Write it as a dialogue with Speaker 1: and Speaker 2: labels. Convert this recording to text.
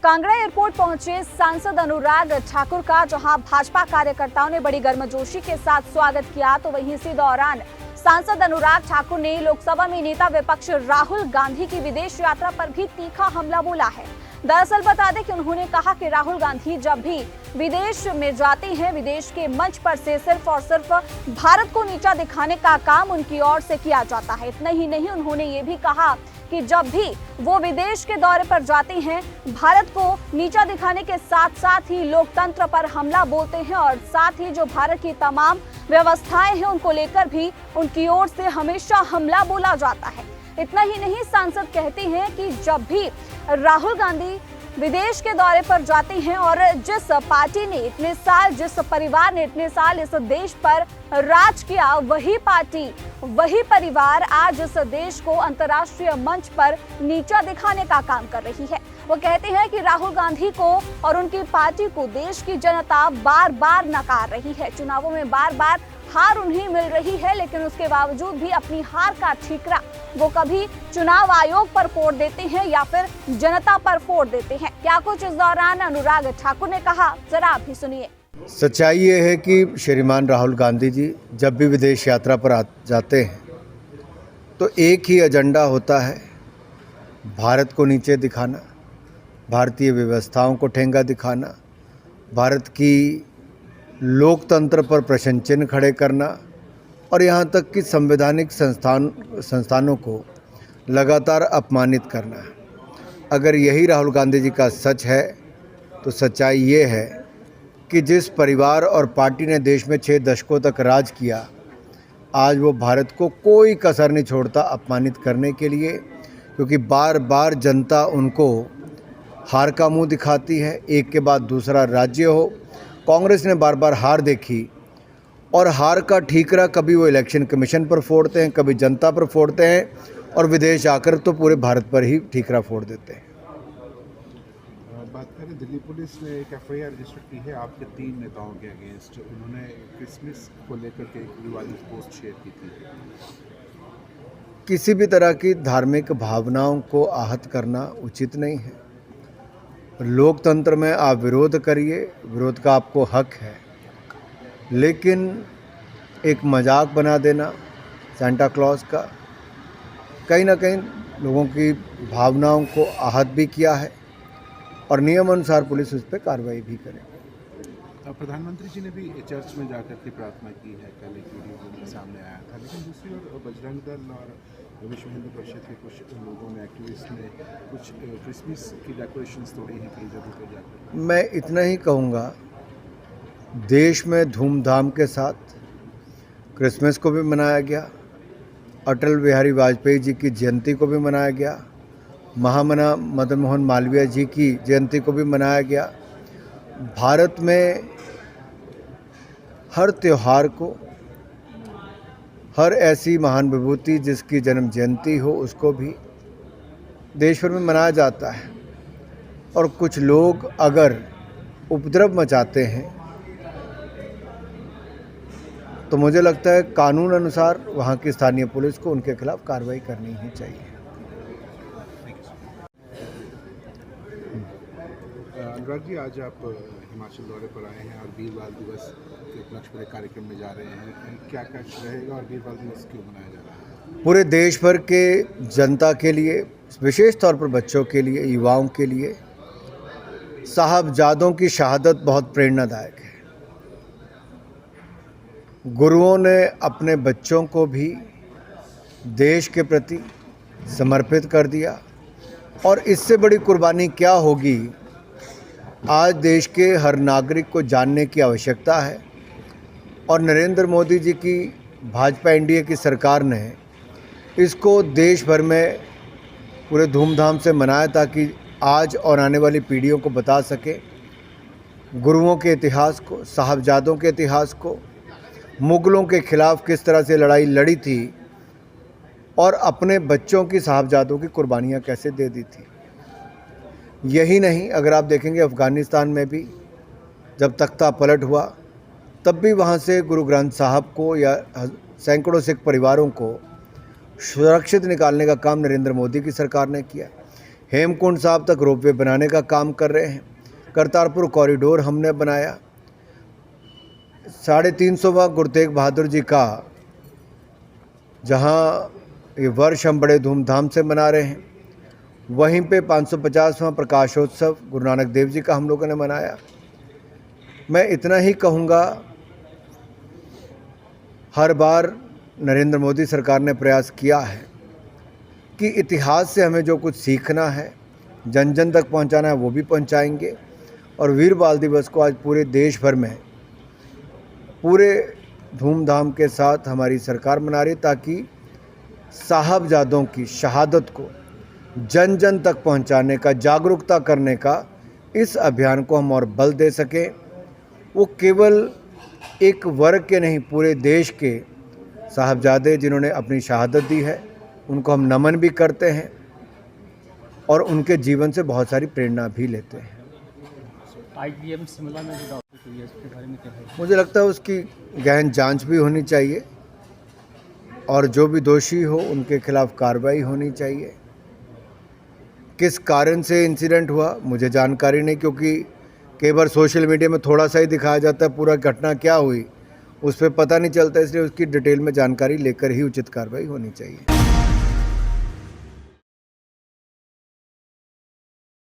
Speaker 1: Kangra airport पहुंचे सांसद अनुराग ठाकुर का जहां भाजपा कार्यकर्ताओं ने बड़ी गर्मजोशी के साथ स्वागत किया, तो वहीं इसी दौरान सांसद अनुराग ठाकुर ने लोकसभा में नेता विपक्ष राहुल गांधी की विदेश यात्रा पर भी तीखा हमला बोला है। दरअसल बता दें कि उन्होंने कहा कि राहुल गांधी जब भी विदेश में जाते हैं, विदेश के मंच पर से सिर्फ और सिर्फ भारत को नीचा दिखाने का काम उनकी ओर से किया जाता है। इतना ही नहीं, उन्होंने ये भी कहा कि जब भी वो विदेश के दौरे पर जाते हैं, भारत को नीचा दिखाने के साथ साथ ही लोकतंत्र पर हमला बोलते हैं और साथ ही जो भारत की तमाम व्यवस्थाएं हैं उनको लेकर भी उनकी ओर से हमेशा हमला बोला जाता है। इतना ही नहीं, सांसद कहते हैं कि जब भी राहुल गांधी विदेश के दौरे पर जाते हैं और जिस पार्टी ने इतने साल, जिस परिवार ने इतने साल इस देश पर राज किया, वही पार्टी, वही परिवार आज इस देश को अंतर्राष्ट्रीय मंच पर नीचा दिखाने का काम कर रही है। वो कहते हैं कि राहुल गांधी को और उनकी पार्टी को देश की जनता बार बार नकार रही है। चुनावों में बार बार हार उन्हें मिल रही है, लेकिन उसके बावजूद भी अपनी हार का ठीकरा वो कभी चुनाव आयोग पर फोड़ देते हैं या फिर जनता पर फोड़ देते हैं। क्या कुछ इस दौरान अनुराग ठाकुर ने कहा, जरा आप भी सुनिए।
Speaker 2: सच्चाई ये है कि श्रीमान राहुल गांधी जी जब भी विदेश यात्रा पर जाते हैं तो एक ही एजेंडा होता है, भारत को नीचे दिखाना, भारतीय व्यवस्थाओं को ठेंगा दिखाना, भारत की लोकतंत्र पर प्रश्न चिन्ह खड़े करना और यहाँ तक कि संवैधानिक संस्थानों को लगातार अपमानित करना। अगर यही राहुल गांधी जी का सच है तो सच्चाई ये है कि जिस परिवार और पार्टी ने देश में 6 दशकों तक राज किया, आज वो भारत को कोई कसर नहीं छोड़ता अपमानित करने के लिए, क्योंकि बार बार जनता उनको हार का मुंह दिखाती है। एक के बाद दूसरा राज्य हो, कांग्रेस ने बार बार हार देखी और हार का ठीकरा कभी वो इलेक्शन कमीशन पर फोड़ते हैं, कभी जनता पर फोड़ते हैं और विदेश आकर तो पूरे भारत पर ही ठीकरा फोड़ देते हैं।
Speaker 3: बात करें, दिल्ली पुलिस ने एक एफआईआर रजिस्टर की है आपके 3 नेताओं के अगेंस्ट। उन्होंने क्रिसमस को लेकर के एक विवादित पोस्ट शेयर की थी।
Speaker 2: किसी भी तरह की धार्मिक भावनाओं को आहत करना उचित नहीं है। लोकतंत्र में आप विरोध करिए, विरोध का आपको हक है, लेकिन एक मजाक बना देना सेंटा क्लॉज का कहीं ना कहीं लोगों की भावनाओं को आहत भी किया है और नियम अनुसार पुलिस उस पर कार्रवाई भी करे।
Speaker 3: प्रधानमंत्री जी ने भी चर्च में जाकर के प्रार्थना की है, कल एक वीडियो सामने आया था। लेकिन दूसरी ओर बजरंग दल और विश्व हिंदू परिषद के कुछ लोगों ने, एक्टिविस्ट ने कुछ क्रिसमस की डेकोरेशंस तोड़ी हैं कई जगहों पर जाकर।
Speaker 2: मैं इतना ही कहूँगा, देश में धूमधाम के साथ क्रिसमस को भी मनाया गया, अटल बिहारी वाजपेयी जी की जयंती को भी मनाया गया, महामना मदन मोहन मालवीय जी की जयंती को भी मनाया गया। भारत में हर त्यौहार को, हर ऐसी महान विभूति जिसकी जन्म जयंती हो, उसको भी देश भर में मनाया जाता है। और कुछ लोग अगर उपद्रव मचाते हैं तो मुझे लगता है कानून अनुसार वहाँ की स्थानीय पुलिस को उनके खिलाफ कार्रवाई करनी ही चाहिए।
Speaker 3: अनुराग जी, आज आप हिमाचल दौरे पर आए हैं और वीर बाल दिवस के उपलक्ष्य पर एक कार्यक्रम में जा रहे हैं। क्या रहेगा और वीर बाल दिवस क्यों मनाया जा रहा है?
Speaker 2: पूरे देश भर के जनता के लिए, विशेष तौर पर बच्चों के लिए, युवाओं के लिए साहबजादों की शहादत बहुत प्रेरणादायक है। गुरुओं ने अपने बच्चों को भी देश के प्रति समर्पित कर दिया और इससे बड़ी कुर्बानी क्या होगी, आज देश के हर नागरिक को जानने की आवश्यकता है। और नरेंद्र मोदी जी की भाजपा एनडीए की सरकार ने इसको देश भर में पूरे धूमधाम से मनाया ताकि आज और आने वाली पीढ़ियों को बता सके गुरुओं के इतिहास को, साहबजादों के इतिहास को, मुगलों के खिलाफ किस तरह से लड़ाई लड़ी थी और अपने बच्चों की, साहबजादों की कुर्बानियाँ कैसे दे दी थी। यही नहीं, अगर आप देखेंगे अफ़गानिस्तान में भी जब तख्ता पलट हुआ तब भी वहाँ से गुरु ग्रंथ साहब को या सैकड़ों सिख परिवारों को सुरक्षित निकालने का काम नरेंद्र मोदी की सरकार ने किया। हेमकुंड साहब तक रोपवे बनाने का काम कर रहे हैं। करतारपुर कॉरिडोर हमने बनाया। 350वां गुरु तेग बहादुर जी का जहां ये वर्ष हम बड़े धूमधाम से मना रहे हैं, वहीं पे 550वां प्रकाशोत्सव गुरु नानक देव जी का हम लोगों ने मनाया। मैं इतना ही कहूँगा, हर बार नरेंद्र मोदी सरकार ने प्रयास किया है कि इतिहास से हमें जो कुछ सीखना है, जन जन तक पहुंचाना है, वो भी पहुंचाएंगे। और वीर बाल दिवस को आज पूरे देश भर में पूरे धूमधाम के साथ हमारी सरकार मना रही है, ताकि साहबजादों की शहादत को जन जन तक पहुंचाने का, जागरूकता करने का इस अभियान को हम और बल दे सकें। वो केवल एक वर्ग के नहीं, पूरे देश के साहबजादे जिन्होंने अपनी शहादत दी है, उनको हम नमन भी करते हैं और उनके जीवन से बहुत सारी प्रेरणा भी लेते हैं।
Speaker 4: आईजीएम शिमला में जो डॉक्टर हुई है, इसके बारे में क्या है?
Speaker 2: मुझे लगता है उसकी गहन जांच भी होनी चाहिए और जो भी दोषी हो उनके खिलाफ कार्रवाई होनी चाहिए। किस कारण से इंसिडेंट हुआ मुझे जानकारी नहीं, क्योंकि कई बार सोशल मीडिया में थोड़ा सा ही दिखाया जाता है, पूरा घटना क्या हुई उस पर पता नहीं चलता, इसलिए उसकी डिटेल में जानकारी लेकर ही उचित कार्रवाई होनी चाहिए।